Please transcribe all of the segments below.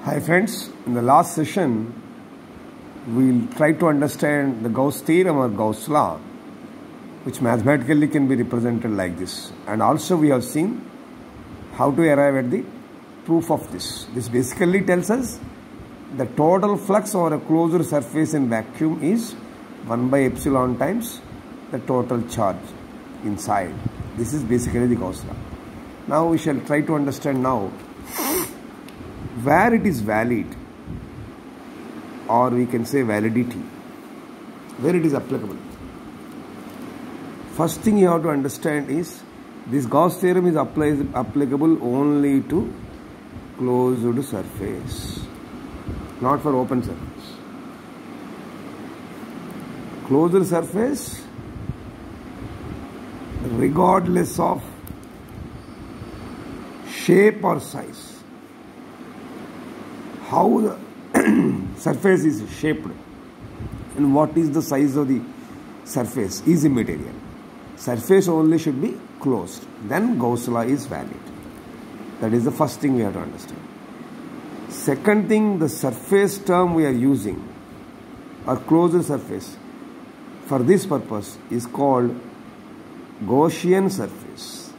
Hi friends, in the last session we'll try to understand the Gauss theorem or Gauss law, which mathematically can be represented like this, and also we have seen how to arrive at the proof of this. This basically tells us the total flux over a closed surface in vacuum is 1 by epsilon times the total charge inside. This is basically the Gauss law. Now we shall try to understand now where it is valid, or we can say validity, where it is applicable. First thing you have to understand is this Gauss theorem is applicable only to closed surface, not for open surface. Closed surface, regardless of shape or size, how the surface is shaped and what is the size of the surface is immaterial. Surface only should be closed. Then Gauss law is valid. That is the first thing we have to understand. Second thing, the surface term we are using, or closed surface, for this purpose is called Gaussian surface.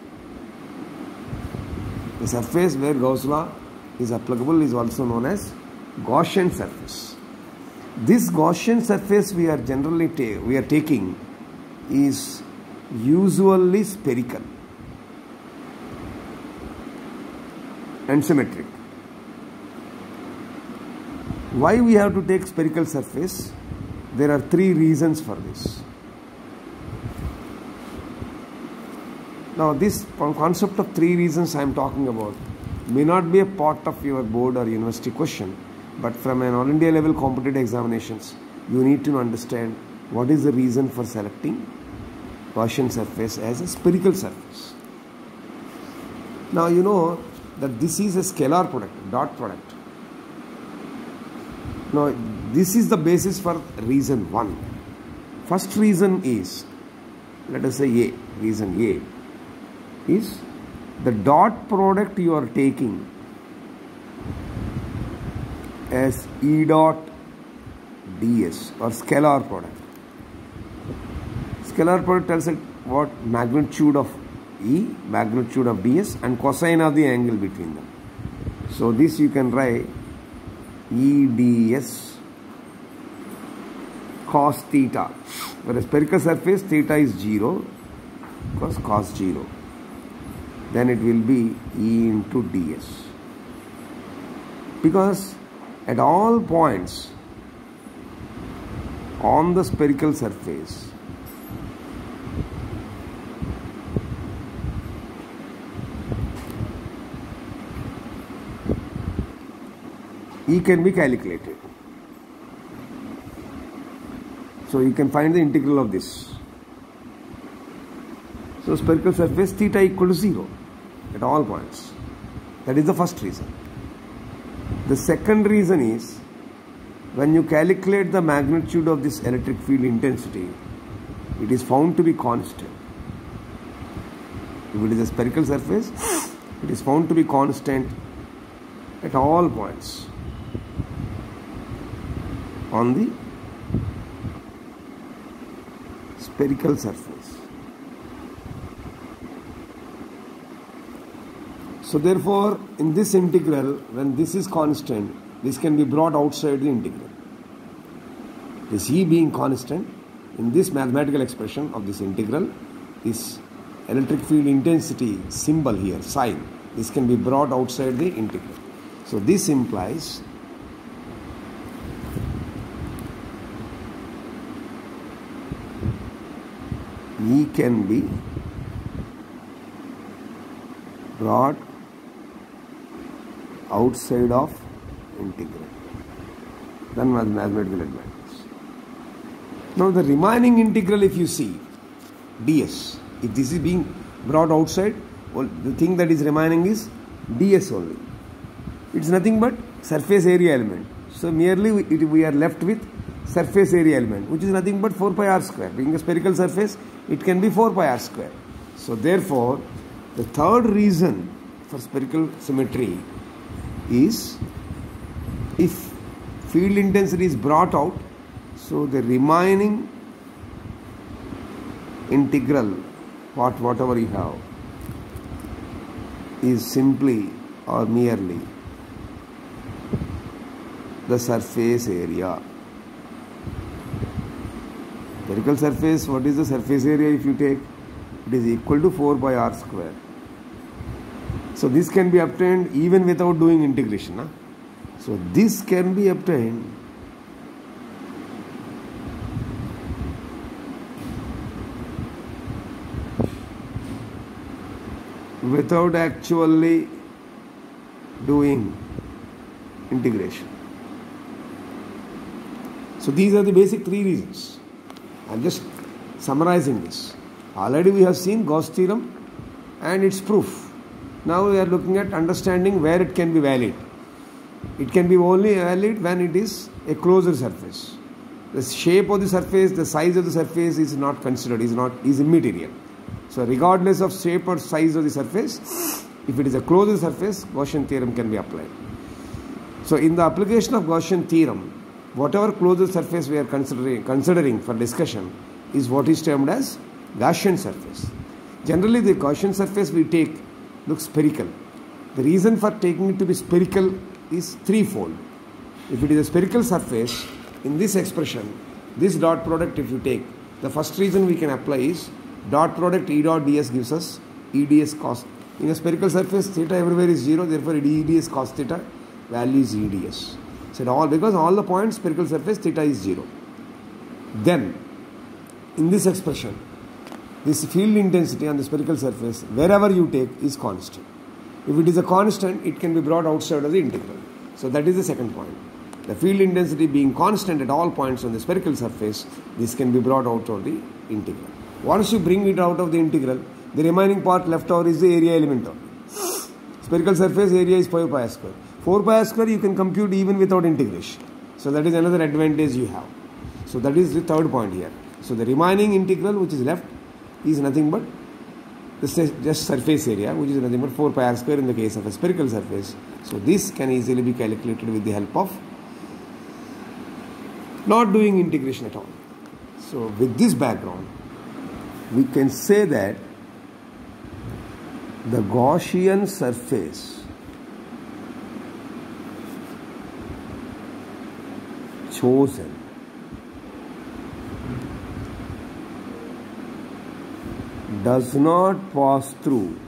The surface where Gauss law is applicable is also known as Gaussian surface. This Gaussian surface we are generally taking is usually spherical and symmetric. Why we have to take spherical surface? There are three reasons for this. Now this concept of three reasons I am talking about may not be a part of your board or university question, but from an all India level competitive examinations, you need to understand what is the reason for selecting Gaussian surface as a spherical surface. Now you know that this is a scalar product, dot product. Now this is the basis for reason 1. First reason is, let us say A, reason A is the dot product you are taking as E dot ds, or scalar product. Scalar product tells it what magnitude of E, magnitude of ds, and cosine of the angle between them. So this you can write E ds cos theta. For a spherical surface, theta is 0 because cos 0. Then it will be E into ds. Because at all points on the spherical surface, E can be calculated. So you can find the integral of this. So spherical surface, theta equal to 0 at all points. That is the first reason. The second reason is, when you calculate the magnitude of this electric field intensity, it is found to be constant. If it is a spherical surface, it is found to be constant at all points on the spherical surface. So therefore, in this integral, when this is constant, this can be brought outside the integral. This E being constant, in this mathematical expression of this integral, this electric field intensity symbol here, sign, this can be brought outside the integral. So this implies E can be brought outside of integral. Then mathematical advantage. Now the remaining integral, if you see ds, if this is being brought outside, well, the thing that is remaining is ds only. It's nothing but surface area element. So merely we are left with surface area element, which is nothing but 4 pi r square. Being a spherical surface, it can be 4 pi r square. So therefore, the third reason for spherical symmetry is If field intensity is brought out, so the remaining integral, whatever you have, is simply or merely the surface area. Spherical surface, what is the surface area if you take? It is equal to 4 by r square. So this can be obtained even without doing integration. Huh? So this can be obtained without actually doing integration. So these are the basic three reasons. I am just summarizing this. Already we have seen Gauss theorem and its proof. Now we are looking at understanding where it can be valid. It can be only valid when it is a closed surface. The shape of the surface, the size of the surface is not considered, is immaterial. So regardless of shape or size of the surface, if it is a closed surface, Gaussian theorem can be applied. So in the application of Gaussian theorem, whatever closed surface we are considering for discussion is what is termed as Gaussian surface. Generally the Gaussian surface we take looks spherical. The reason for taking it to be spherical is threefold. If it is a spherical surface, in this expression, this dot product if you take, the first reason we can apply is dot product E dot ds gives us EDS cos. In a spherical surface, theta everywhere is 0, therefore EDS cos theta value is EDS. So because all the points spherical surface theta is 0. Then in this expression, this field intensity on the spherical surface wherever you take is constant. If it is a constant, it can be brought outside of the integral. So that is the second point. The field intensity being constant at all points on the spherical surface, this can be brought out of the integral. Once you bring it out of the integral, the remaining part left over is the area element of it. Spherical surface area is 4 pi r square. 4 pi r square you can compute even without integration. So that is another advantage you have. So that is the third point here. So the remaining integral which is left is nothing but just surface area, which is nothing but 4 pi r square in the case of a spherical surface. So this can easily be calculated with the help of not doing integration at all. So with this background, we can say that the Gaussian surface chosen does not pass through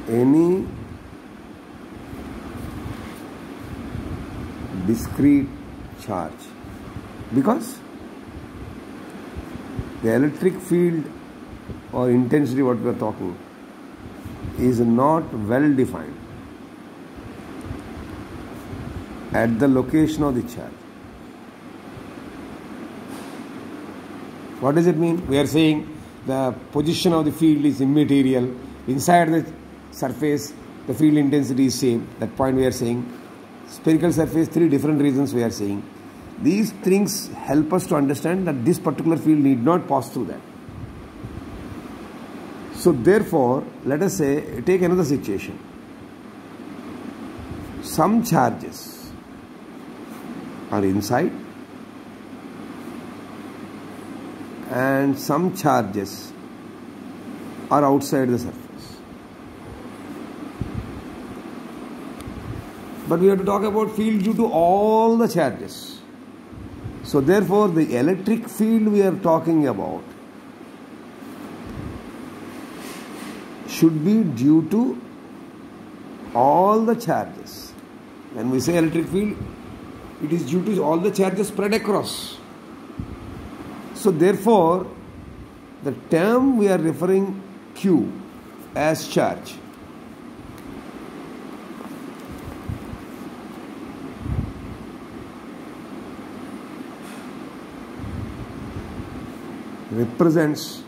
any discrete charge, because the electric field or intensity what we are talking is not well defined at the location of the charge. What does it mean? We are saying the position of the field is immaterial. Inside the surface, the field intensity is same. That point we are saying. Spherical surface, three different reasons we are saying. These things help us to understand that this particular field need not pass through that. So therefore, let us say, take another situation. Some charges are inside and some charges are outside the surface. But we have to talk about field due to all the charges. So therefore, the electric field we are talking about should be due to all the charges. When we say electric field, it is due to all the charges spread across. So therefore, the term we are referring Q as charge represents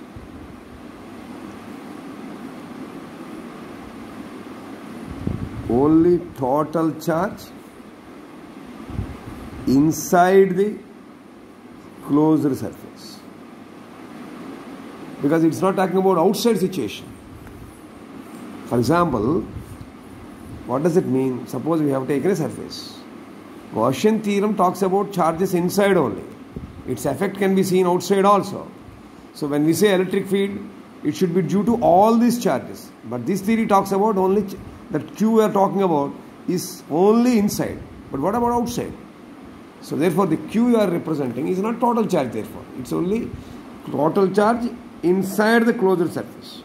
only total charge inside the closed surface, because it's not talking about outside situation. For example, What does it mean? Suppose we have taken a surface. Gaussian theorem talks about charges inside only. Its effect can be seen outside also. So when we say electric field, it should be due to all these charges. But this theory talks about only that Q we are talking about is only inside. But what about outside? So therefore the Q you are representing is not total charge therefore. It's only total charge inside the closed surface.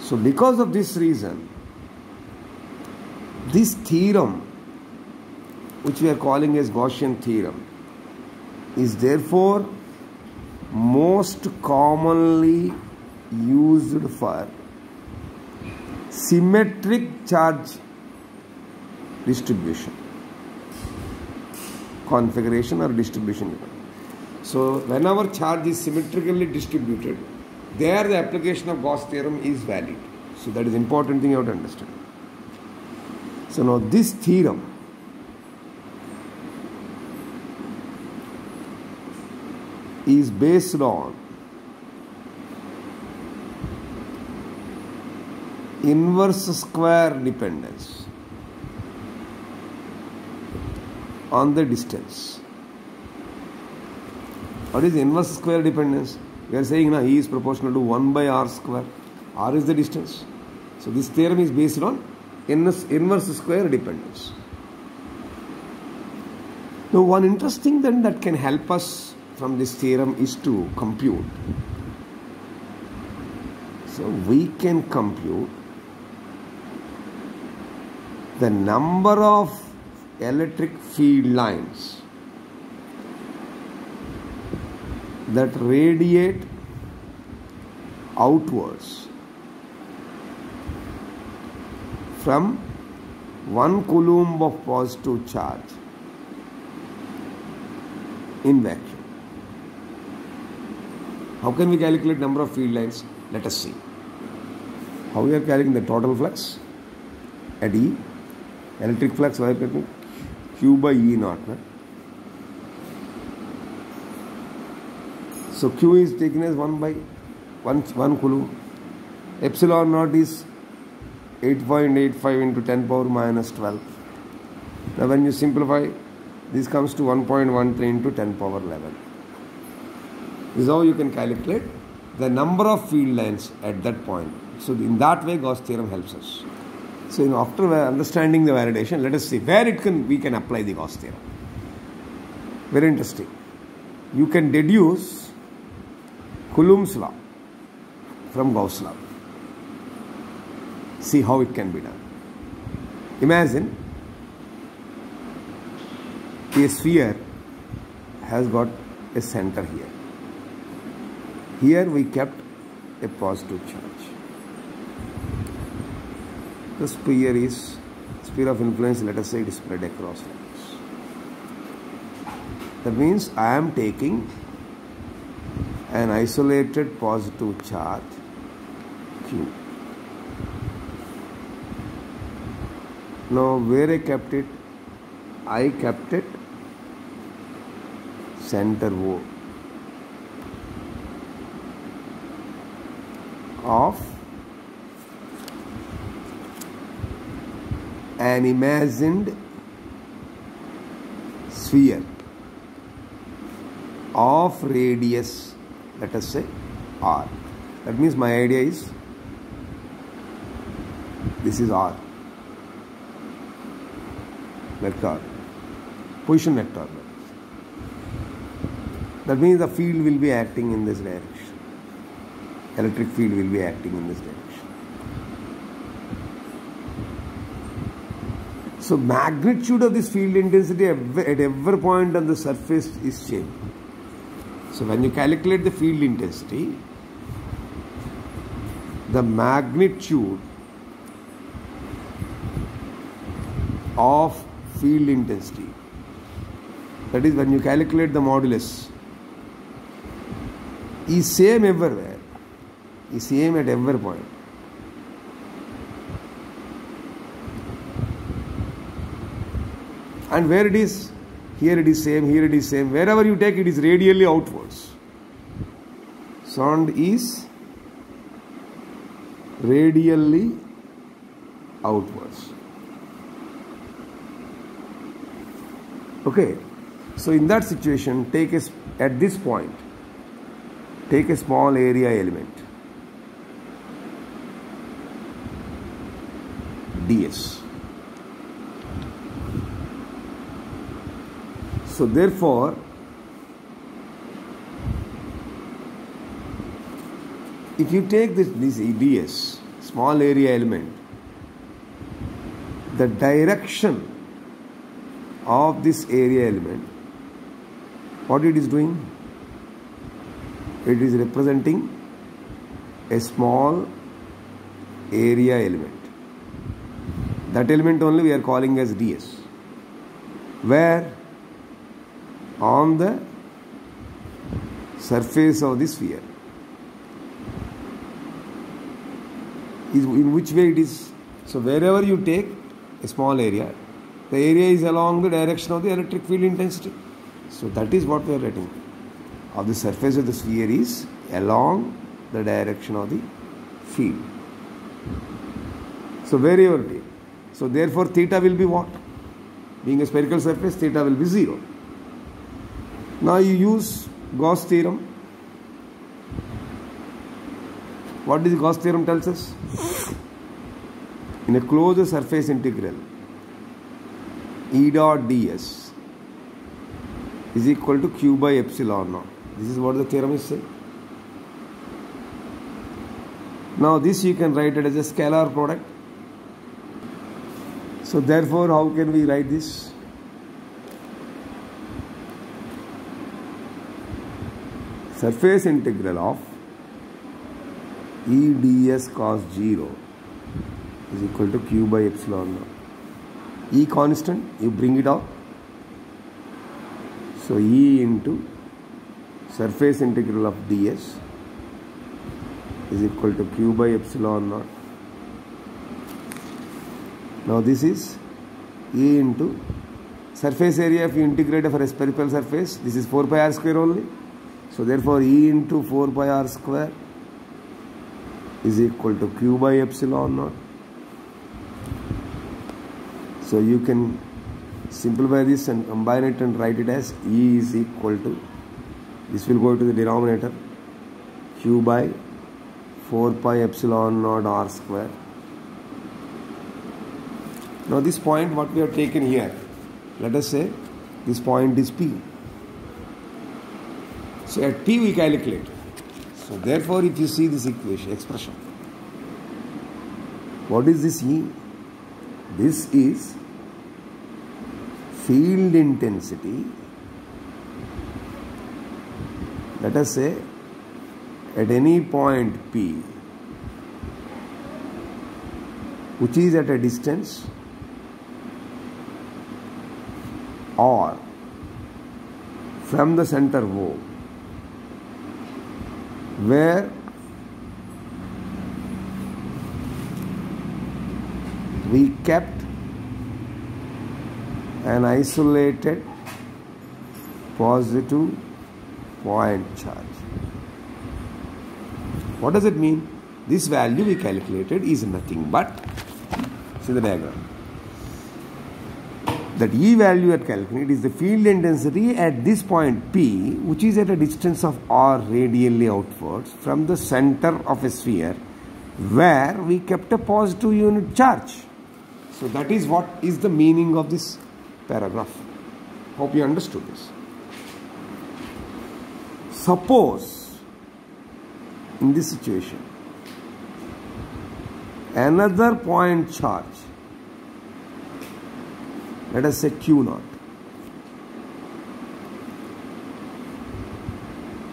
So because of this reason, this theorem, which we are calling as Gaussian theorem, is therefore most commonly used for symmetric charge distribution, configuration or distribution. So whenever charge is symmetrically distributed, there the application of Gauss theorem is valid. So that is important thing you have to understand. So now this theorem is based on inverse square dependence on the distance. What is inverse square dependence? We are saying now E is proportional to 1 by R square. R is the distance. So this theorem is based on inverse square dependence. Now one interesting thing that can help us from this theorem is to compute. So we can compute the number of electric field lines that radiate outwards from 1 coulomb of positive charge in vacuum. How can we calculate number of field lines? Let us see. How we are calculating the total flux at E. Electric flux, we are calculating Q by E naught. Right? So Q is taken as 1 by 1 coulomb. Epsilon naught is 8.85 into 10 power minus 12. Now when you simplify, this comes to 1.13 into 10 power 11. This is how you can calculate the number of field lines at that point. So in that way Gauss theorem helps us. So after understanding the validation, let us see where we can apply the Gauss theorem. Very interesting. You can deduce Coulomb's law from Gauss law. See how it can be done. Imagine a sphere has got a center here. Here we kept a positive charge. The sphere of influence, let us say it is spread across like this. That means I am taking an isolated positive charge Q. Now where I kept it? I kept it center O of an imagined sphere of radius, let us say R. That means my idea is this is R, vector, position vector. That means the field will be acting in this direction. Electric field will be acting in this direction. So magnitude of this field intensity at every point on the surface is changed. So when you calculate the field intensity, the magnitude of field intensity, that is when you calculate the modulus, is same everywhere, is same at every point. And where it is, here it is same, here it is same. Wherever you take it is radially outwards. Sound is radially outwards. Okay, so in that situation, at this point, take a small area element, ds. So therefore, if you take this ds, small area element, the direction of this area element, what it is doing? It is representing a small area element. That element only we are calling as ds. Where? On the surface of the sphere. In which way it is? So wherever you take a small area, the area is along the direction of the electric field intensity. So that is what we are writing. Of the surface of the sphere is along the direction of the field. So wherever it is. So therefore theta will be what? Being a spherical surface, theta will be 0. Now you use Gauss theorem. What does Gauss theorem tells us? In a closed surface integral, E dot ds is equal to q by epsilon naught. This is what the theorem is saying. Now this you can write it as a scalar product. So therefore, how can we write this? Surface integral of E ds cos 0 is equal to q by epsilon naught. E constant, you bring it out. So E into surface integral of ds is equal to q by epsilon naught. Now this is E into surface area. If you integrate for a spherical surface, this is 4 pi r square only. So therefore E into 4 pi r square is equal to q by epsilon naught. So you can simplify this and combine it and write it as E is equal to, this will go to the denominator, q by 4 pi epsilon naught r square. Now this point what we have taken here, let us say this point is P. So at P we calculate. So therefore if you see this expression, what is this E? This is field intensity, let us say at any point P which is at a distance or from the center O, where we kept an isolated positive point charge. What does it mean? This value we calculated is nothing but, see the diagram, that E value at calculated is the field intensity at this point P, which is at a distance of r radially outwards from the center of a sphere where we kept a positive unit charge. So that is what is the meaning of this paragraph. Hope you understood this. Suppose in this situation another point charge, let us say q naught,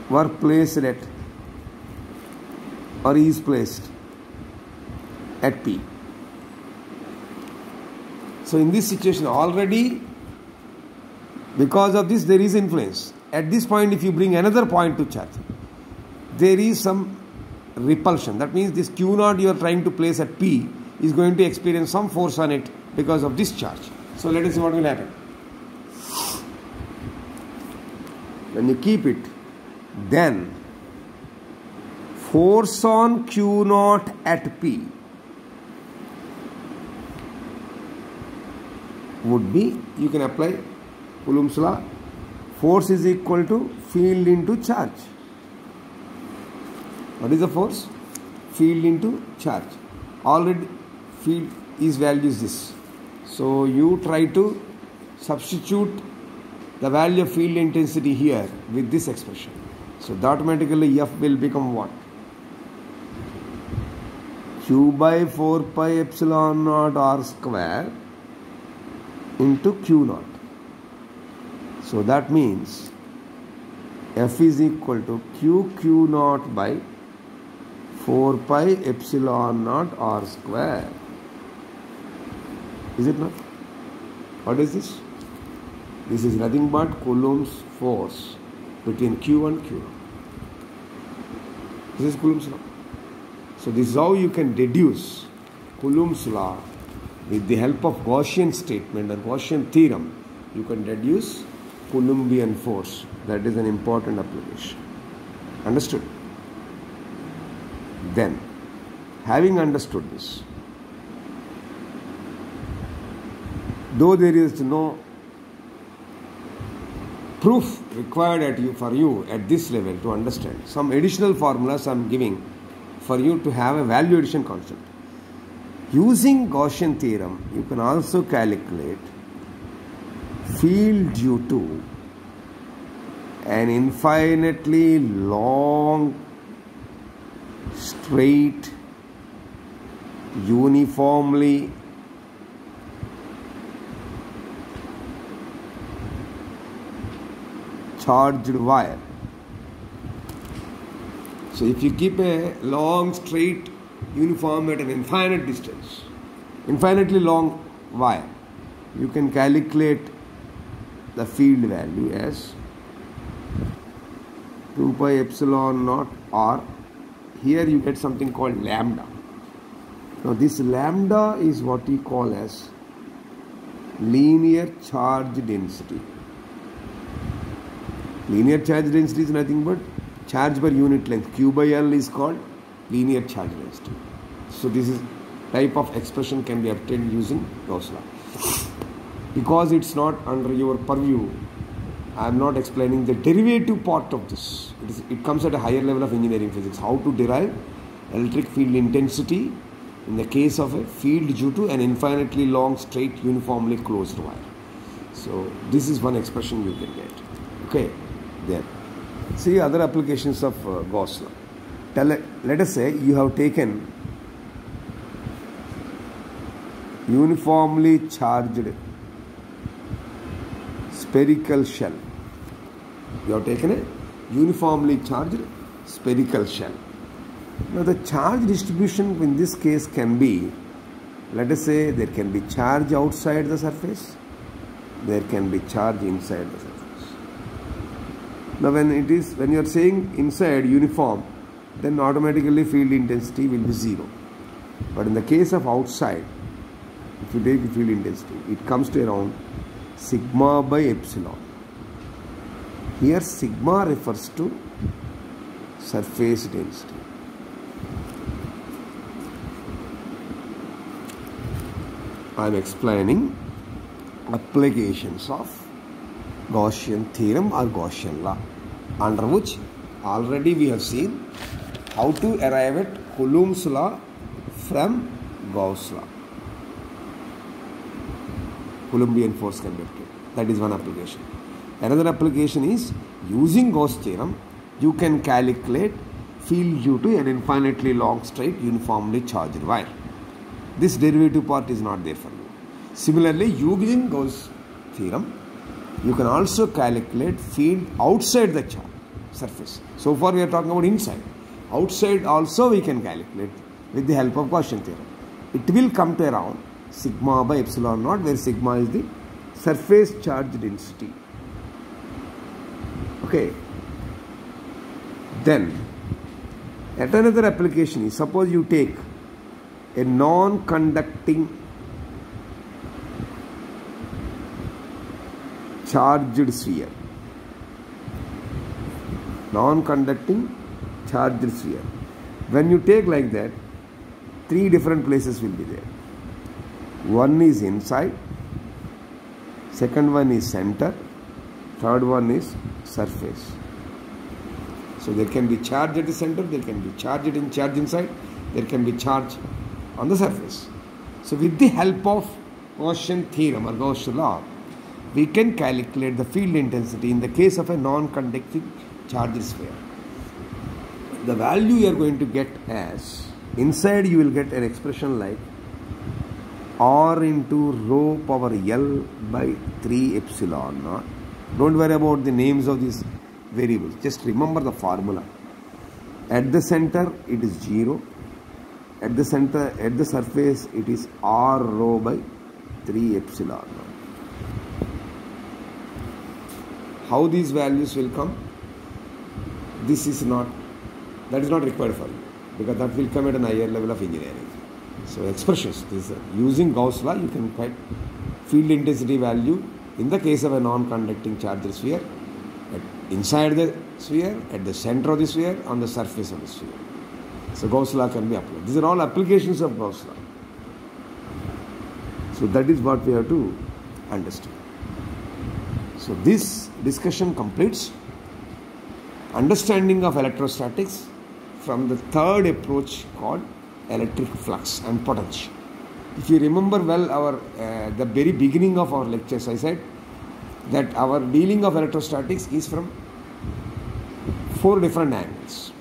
were placed at or is placed at P. So in this situation already, because of this there is influence. At this point if you bring another point to charge, there is some repulsion. That means this q naught you are trying to place at P is going to experience some force on it because of this charge. So let us see what will happen. When you keep it, then force on q naught at P would be, you can apply Coulomb's law. Force is equal to field into charge. What is the force? Field into charge. Already field is value is this. So you try to substitute the value of field intensity here with this expression. So automatically F will become what? Q by 4 pi epsilon naught r square into Q naught. So that means F is equal to Q naught by 4 pi epsilon naught r square. Is it not? What is this? This is nothing but Coulomb's force between Q and Q. This is Coulomb's law. So this is how you can deduce Coulomb's law with the help of Gaussian statement or Gaussian theorem. You can deduce Coulombian force. That is an important application. Understood? Then, having understood this, though there is no proof required for you at this level to understand, some additional formulas I am giving for you to have a value addition concept. Using Gaussian theorem, you can also calculate field due to an infinitely long, straight, uniformly charged wire. So if you keep a long, straight, uniform at an infinite distance, infinitely long wire, you can calculate the field value as 2 pi epsilon naught r. Here you get something called lambda. Now this lambda is what we call as linear charge density. Linear charge density is nothing but charge per unit length. Q by L is called linear charge density. So this is type of expression can be obtained using Gauss law. Because it's not under your purview, I am not explaining the derivative part of this. It comes at a higher level of engineering physics. How to derive electric field intensity in the case of a field due to an infinitely long, straight, uniformly closed wire. So this is one expression you can get. Okay, then see other applications of Gauss law. Let us say you have taken uniformly charged spherical shell. You have taken a uniformly charged spherical shell. Now the charge distribution in this case can be, let us say there can be charge outside the surface, there can be charge inside the surface. Now when you are saying inside uniform, then automatically field intensity will be 0. But in the case of outside, if you take the field intensity, it comes to around sigma by epsilon. Here sigma refers to surface density. I am explaining applications of Gaussian theorem or Gaussian law, under which already we have seen how to arrive at Coulomb's law from Gauss law. Coulombian force can be obtained. That is one application. Another application is using Gauss theorem, you can calculate field due to an infinitely long, straight, uniformly charged wire. This derivative part is not there for you. Similarly, using Gauss theorem, you can also calculate field outside the surface. So far we are talking about inside. Outside also we can calculate with the help of Gaussian theorem. It will come to around sigma by epsilon naught, where sigma is the surface charge density. Okay. Then, at another application is, suppose you take a non-conducting charged sphere. Non-conducting charged sphere. When you take like that, 3 different places will be there. One is inside, second one is center, third one is surface. So there can be charge at the center, there can be charge inside, there can be charge on the surface. So with the help of Gaussian theorem or Gauss law, we can calculate the field intensity in the case of a non-conducting charged sphere. The value you are going to get as, inside you will get an expression like R into rho power L by 3 epsilon naught. Don't worry about the names of these variables. Just remember the formula. At the center it is 0. At the surface it is R rho by 3 epsilon naught. How these values will come? That is not required for you, because that will come at an higher level of engineering. So expressions, using Gauss law, you can find field intensity value in the case of a non-conducting charged sphere, inside the sphere, at the center of the sphere, on the surface of the sphere. So Gauss law can be applied. These are all applications of Gauss law. So that is what we have to understand. So this discussion completes understanding of electrostatics from the third approach called electric flux and potential. If you remember well, the very beginning of our lectures, I said that our dealing of electrostatics is from 4 different angles.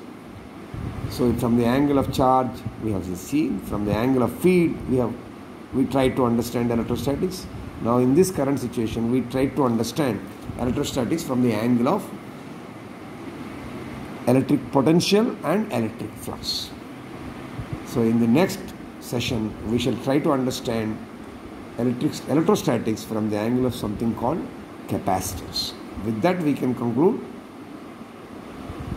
So from the angle of charge we have seen, from the angle of field we try to understand electrostatics. Now in this current situation we try to understand electrostatics from the angle of electric potential and electric flux. So in the next session we shall try to understand electrostatics from the angle of something called capacitors. With that we can conclude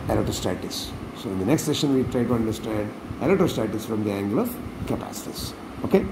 electrostatics. So in the next session we try to understand electrostatics from the angle of capacitors. Okay.